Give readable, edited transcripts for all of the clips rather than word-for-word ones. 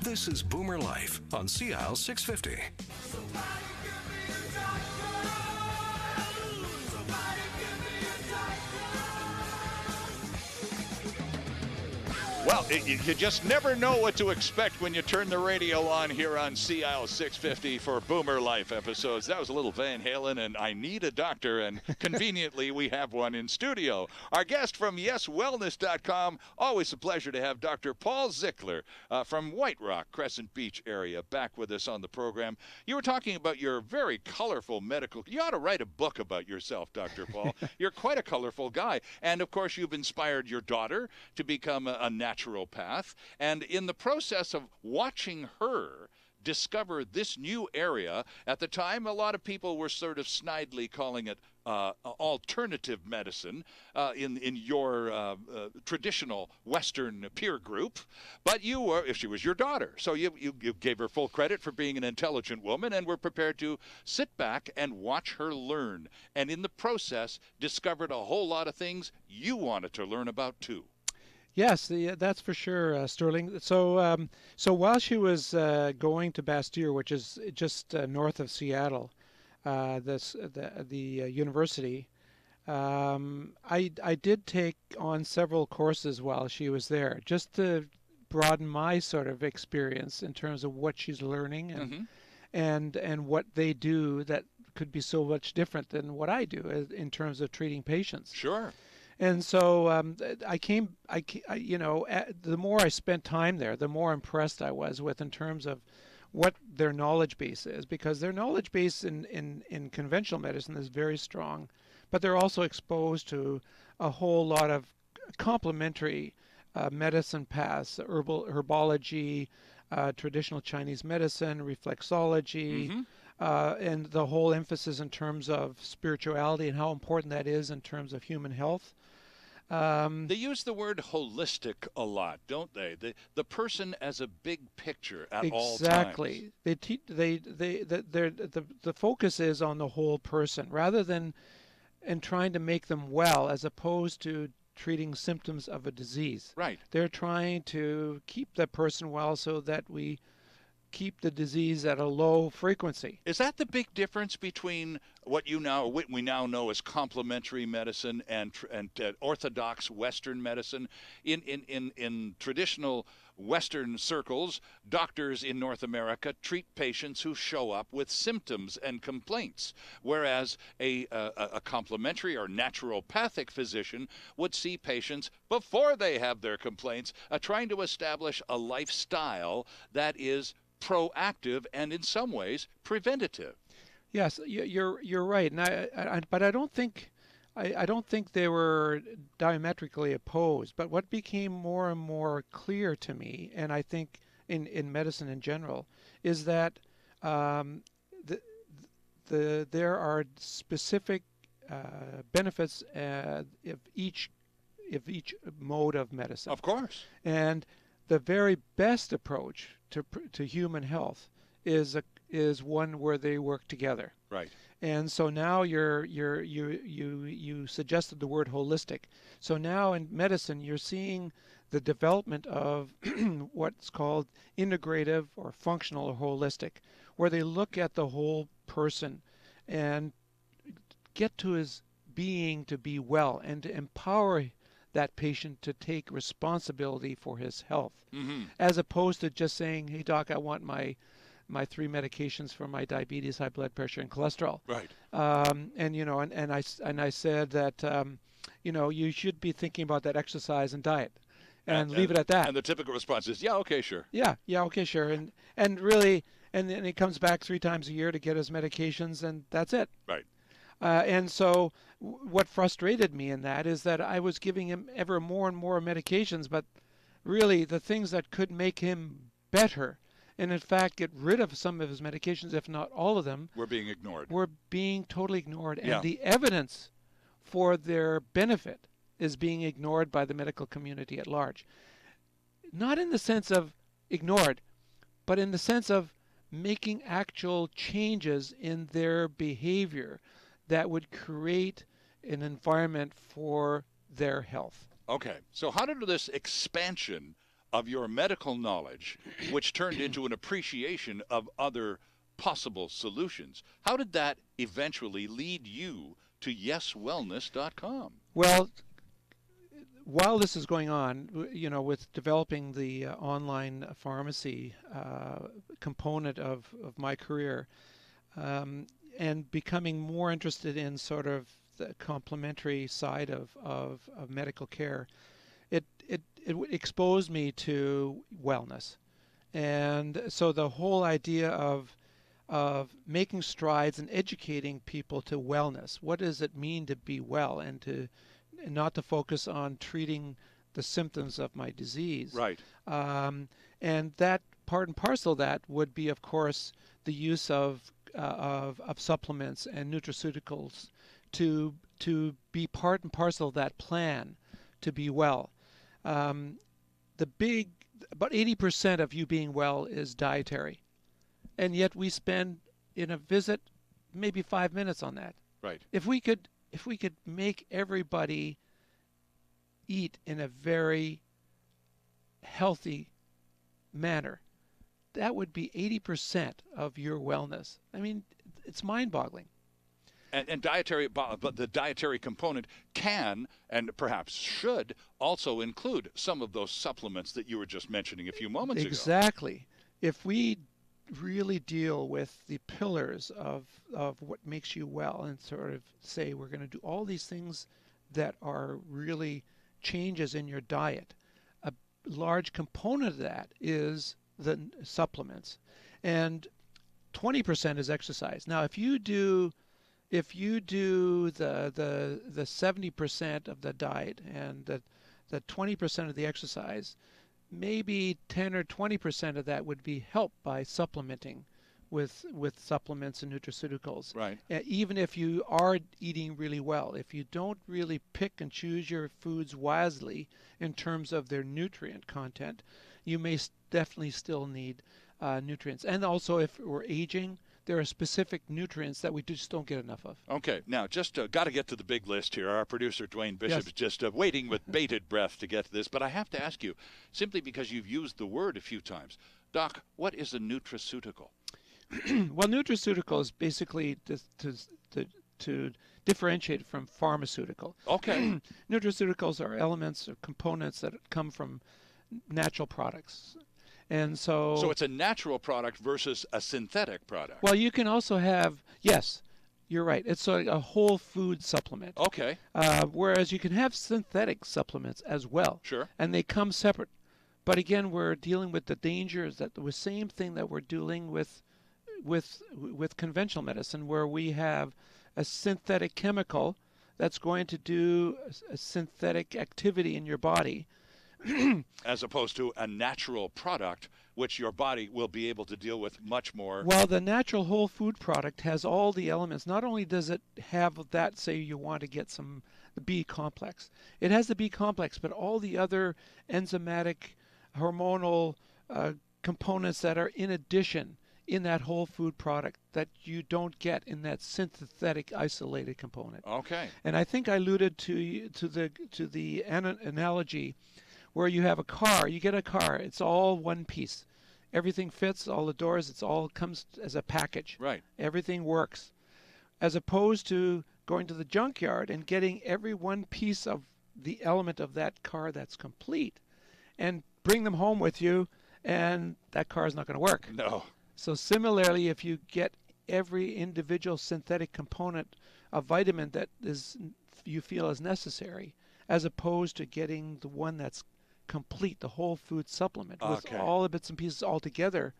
This is Boomer Life on CL 650. Well, you just never know what to expect when you turn the radio on here on CL 650 for Boomer Life episodes. That was a little Van Halen and I Need a Doctor, and conveniently we have one in studio. Our guest from YesWellness.com, always a pleasure to have Dr. Paul Zickler from White Rock, Crescent Beach area, back with us on the program. You were talking about your very colorful medical. You ought to write a book about yourself, Dr. Paul. You're quite a colorful guy. And, of course, you've inspired your daughter to become a naturopath, and in the process of watching her discover this new area, at the time a lot of people were sort of snidely calling it alternative medicine in your traditional Western peer group, but you were, if she was your daughter, so you gave her full credit for being an intelligent woman and were prepared to sit back and watch her learn, and in the process discovered a whole lot of things you wanted to learn about too. Yes, that's for sure, Sterling. So while she was going to Bastyr, which is just north of Seattle, the university, I did take on several courses while she was there, just to broaden my sort of experience in terms of what she's learning and what they do that could be so much different than what I do in terms of treating patients. Sure. And so the more I spent time there, the more impressed I was with in terms of what their knowledge base is, because their knowledge base in conventional medicine is very strong, but they're also exposed to a whole lot of complementary medicine paths, herbology, traditional Chinese medicine, reflexology, and the whole emphasis in terms of spirituality and how important that is in terms of human health. They use the word holistic a lot, don't they? The person as a big picture at all times. Exactly. The focus is on the whole person rather than in trying to make them well, as opposed to treating symptoms of a disease. Right. They're trying to keep the person well so that we keep the disease at a low frequency. Is that the big difference between what we now know as complementary medicine and orthodox Western medicine? In traditional Western circles, doctors in North America treat patients who show up with symptoms and complaints, whereas a complementary or naturopathic physician would see patients before they have their complaints, trying to establish a lifestyle that is proactive and in some ways preventative. Yes, you're right, and but I don't think they were diametrically opposed. But what became more and more clear to me, and I think in medicine in general, is that there are specific benefits of each mode of medicine. Of course. And the very best approach to human health is one where they work together. Right. And so now you suggested the word holistic. So now in medicine you're seeing the development of what's called integrative or functional or holistic, where they look at the whole person and get to his being to be well and to empower that patient to take responsibility for his health, as opposed to just saying, "Hey doc, I want my 3 medications for my diabetes, high blood pressure, and cholesterol." Right. And I said that you should be thinking about that exercise and diet, and leave it at that. And the typical response is, "Yeah, okay, sure." Yeah, okay, sure. And really, and then he comes back 3 times a year to get his medications, and that's it. Right. And so what frustrated me in that is that I was giving him ever more and more medications, but really the things that could make him better, and in fact get rid of some of his medications, if not all of them, were being ignored. Were being totally ignored. Yeah. And the evidence for their benefit is being ignored by the medical community at large. Not in the sense of ignored, but in the sense of making actual changes in their behavior that would create an environment for their health. Okay, so how did this expansion of your medical knowledge, which turned into an appreciation of other possible solutions. How did that eventually lead you to YesWellness.com? Well, while this is going on, with developing the online pharmacy component of my career, and becoming more interested in sort of the complementary side of medical care, it exposed me to wellness. And so the whole idea of making strides and educating people to wellness. What does it mean to be well, and not to focus on treating the symptoms of my disease? Right. And that part and parcel of that would be, of course, the use of supplements and nutraceuticals to be part and parcel of that plan to be well. About 80% of you being well is dietary, and yet we spend in a visit maybe 5 minutes on that. Right. If we could make everybody eat in a very healthy manner, that would be 80% of your wellness. I mean, it's mind-boggling. And dietary, but the dietary component can and perhaps should also include some of those supplements that you were just mentioning a few moments ago. Exactly. If we really deal with the pillars of what makes you well, and sort of say we're going to do all these things that are really changes in your diet, a large component of that is the supplements, and 20% is exercise. Now, if you do the 70% of the diet and the 20% of the exercise, maybe 10 or 20% of that would be helped by supplementing with supplements and nutraceuticals. Right. Even if you are eating really well, if you don't really pick and choose your foods wisely in terms of their nutrient content, you may definitely still need nutrients. And also, if we're aging, there are specific nutrients that we just don't get enough of. Okay, now just got to get to the big list here. Our producer, Dwayne Bishop, Yes. is just waiting with bated breath to get to this. But I have to ask you, simply because you've used the word a few times, Doc, what is a nutraceutical? Well, nutraceutical is basically to differentiate from pharmaceutical. Okay. Nutraceuticals are elements or components that come from natural products. And so it's a natural product versus a synthetic product. Well, you can also have, yes, you're right. It's a whole food supplement. Okay. Whereas you can have synthetic supplements as well. Sure. And they come separate. But again, we're dealing with the dangers that the same thing that we're dealing with conventional medicine, where we have a synthetic chemical that's going to do a synthetic activity in your body. As opposed to a natural product, which your body will be able to deal with much more. Well, the natural whole food product has all the elements. Not only does it have that, say you want to get the B complex, it has the B complex, but all the other enzymatic, hormonal components that are in addition in that whole food product that you don't get in that synthetic isolated component. Okay. And I think I alluded to the analogy where you have a car. You get a car, it's all one piece. Everything fits, all the doors, it's all comes as a package. Right. Everything works. As opposed to going to the junkyard and getting every one piece of the element of that car that's complete and bring them home with you, and that car is not going to work. No. So similarly, if you get every individual synthetic component of vitamin that you feel is necessary, as opposed to getting the one that's complete, the whole food supplement with all the bits and pieces all together,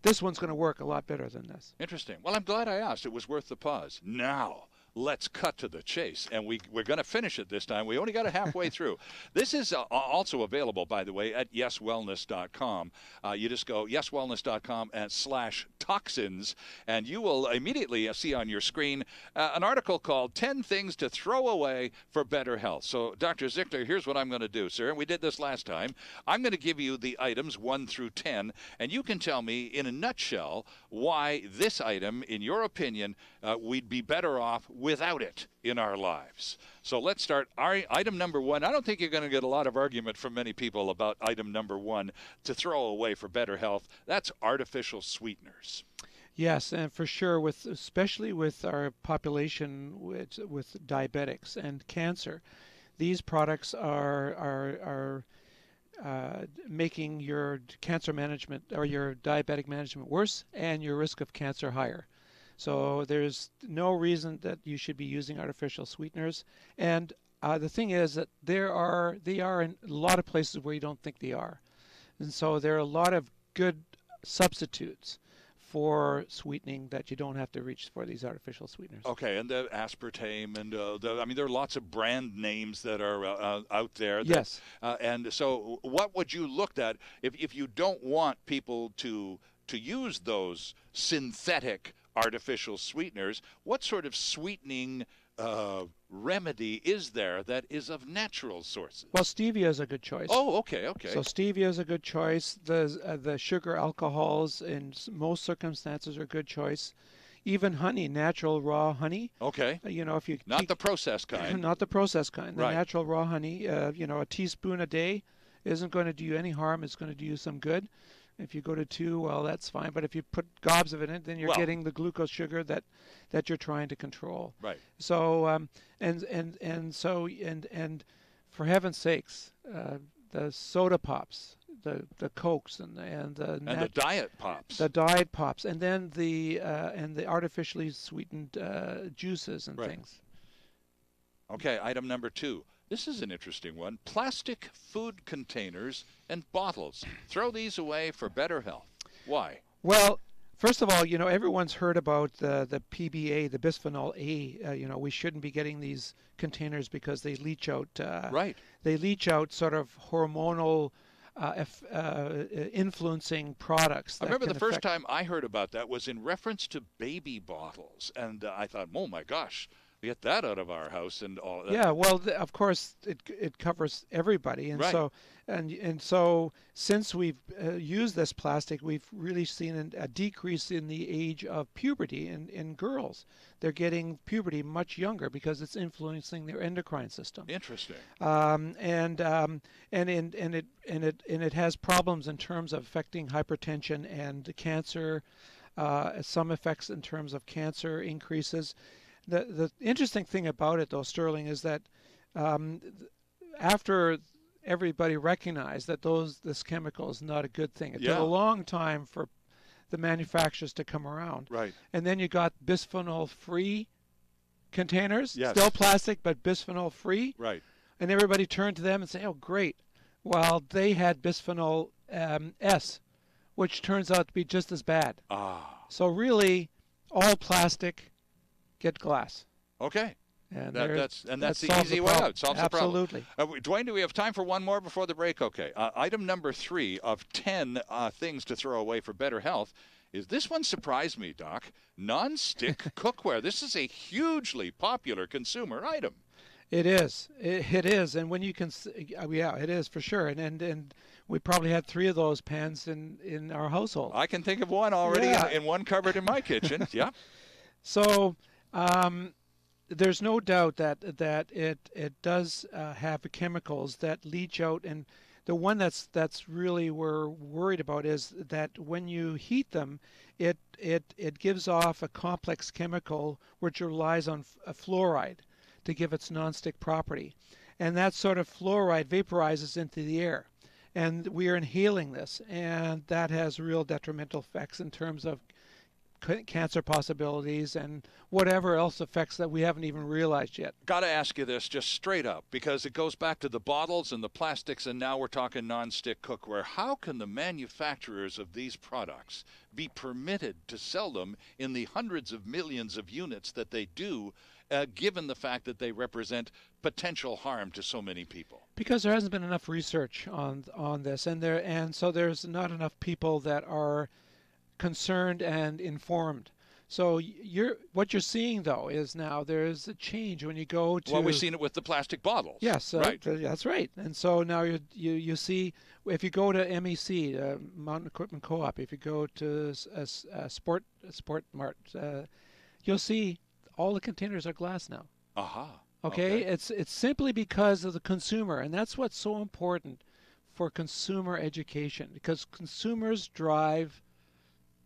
this one's going to work a lot better than this. Interesting. Well, I'm glad I asked. It was worth the pause. Now, let's cut to the chase, and we're going to finish it this time. We only got it halfway through. This is also available, by the way, at YesWellness.com. You just go YesWellness.com and /toxins, and you will immediately see on your screen an article called 10 Things to Throw Away for Better Health. So, Dr. Zichtler, here's what I'm going to do, sir, and we did this last time. I'm going to give you the items 1 through 10, and you can tell me in a nutshell why this item, in your opinion, we'd be better off without it in our lives. So let's start. Item number one. I don't think you're going to get a lot of argument from many people about item number one to throw away for better health. That's artificial sweeteners. Yes, and for sure, especially with our population with diabetics and cancer, these products are making your cancer management or your diabetic management worse and your risk of cancer higher. So there's no reason that you should be using artificial sweeteners. And the thing is that they are in a lot of places where you don't think they are. And so there are a lot of good substitutes for sweetening that you don't have to reach for these artificial sweeteners. Okay, and the aspartame, and I mean, there are lots of brand names that are out there. That, yes. And so what would you look at if you don't want people to use those synthetic artificial sweeteners? What sort of sweetening remedy is there that is of natural sources? Well, stevia is a good choice. Oh, okay. So stevia is a good choice. The sugar alcohols in most circumstances are a good choice. Even honey, natural raw honey. Okay. If you not the processed kind. Not the processed kind. The right. natural raw honey. A teaspoon a day isn't going to do you any harm. It's going to do you some good. If you go to 2, well, that's fine. But if you put gobs of it in, then you're getting the glucose sugar that you're trying to control. Right. So and for heaven's sakes, the soda pops, the Cokes, and the diet pops. The diet pops, and then the artificially sweetened juices and right. things. Okay, item number 2. This is an interesting one. Plastic food containers and bottles. Throw these away for better health. Why? Well, first of all, everyone's heard about the PBA, the bisphenol A. We shouldn't be getting these containers because they leach out. Right. They leach out sort of hormonal influencing products. I remember the first time I heard about that was in reference to baby bottles, and I thought, oh my gosh. Get that out of our house and all that. Yeah, well, of course, it covers everybody, and right. so since we've used this plastic, we've really seen a decrease in the age of puberty in girls. They're getting puberty much younger because it's influencing their endocrine system. Interesting. And it has problems in terms of affecting hypertension and cancer. Some effects in terms of cancer increases. The interesting thing about it, though, Sterling, is that after everybody recognized that this chemical is not a good thing, it took a long time for the manufacturers to come around. Right. And then you got bisphenol-free containers, yes. still plastic, but bisphenol-free. Right. And everybody turned to them and said, oh, great. Well, they had bisphenol S, which turns out to be just as bad. So really, all plastic, get glass. Okay. And that's the easy way out. Solves Absolutely. the problem. Dwayne, do we have time for one more before the break? Okay. Item number 3 of 10 things to throw away for better health is this one surprised me, Doc. Non-stick cookware. This is a hugely popular consumer item. It is. It is. And when you can, yeah, it is for sure. And we probably had 3 of those pans in our household. I can think of one already in one cupboard in my kitchen. Yeah. So there's no doubt that it does have chemicals that leach out, and the one that's really we're worried about is that when you heat them, it gives off a complex chemical which relies on fluoride to give its nonstick property, and that sort of fluoride vaporizes into the air, and we are inhaling this, and that has real detrimental effects in terms of cancer possibilities and whatever else effects that we haven't even realized yet. Got to ask you this just straight up, because it goes back to the bottles and the plastics, and now we're talking non-stick cookware. How can the manufacturers of these products be permitted to sell them in the hundreds of millions of units that they do, given the fact that they represent potential harm to so many people? Because there hasn't been enough research on this, and so there's not enough people that are concerned and informed. So what you're seeing, though, is now there's a change when you go to. Well, we've seen it with the plastic bottles. Yes, right. That's right. And so now you see, if you go to MEC, Mountain Equipment Co-op, if you go to Sport Mart, you'll see all the containers are glass now. Aha. Okay? It's simply because of the consumer, and that's what's so important for consumer education, because consumers drive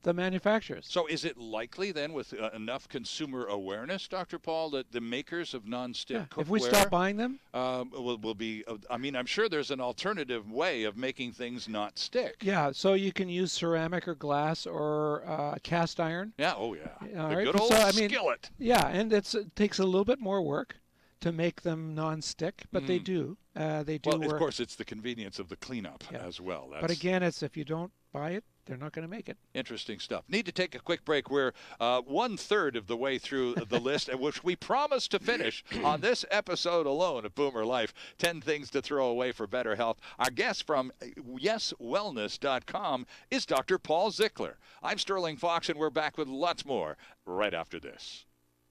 the manufacturers. So is it likely then, with enough consumer awareness, Dr. Paul, that the makers of non-stick cookware, if we stop buying them, will be? I mean, I'm sure there's an alternative way of making things not stick. yeah, so you can use ceramic or glass or cast iron. Yeah. Oh yeah. All The right, good old so, I mean, skillet. Yeah, and it takes a little bit more work to make them non-stick, but they do. They do Well, work. of course, it's the convenience of the cleanup as well. But again, it's if you don't buy it, they're not going to make it. Interesting stuff. Need to take a quick break. We're 1/3 of the way through the list, which we promised to finish on this episode alone of Boomer Life. 10 things to throw away for better health. Our guest from YesWellness.com is Dr. Paul Zicler. I'm Sterling Fox, and we're back with lots more right after this.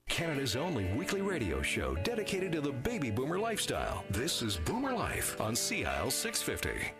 Canada's only weekly radio show dedicated to the baby boomer lifestyle. This is Boomer Life on CIL 650.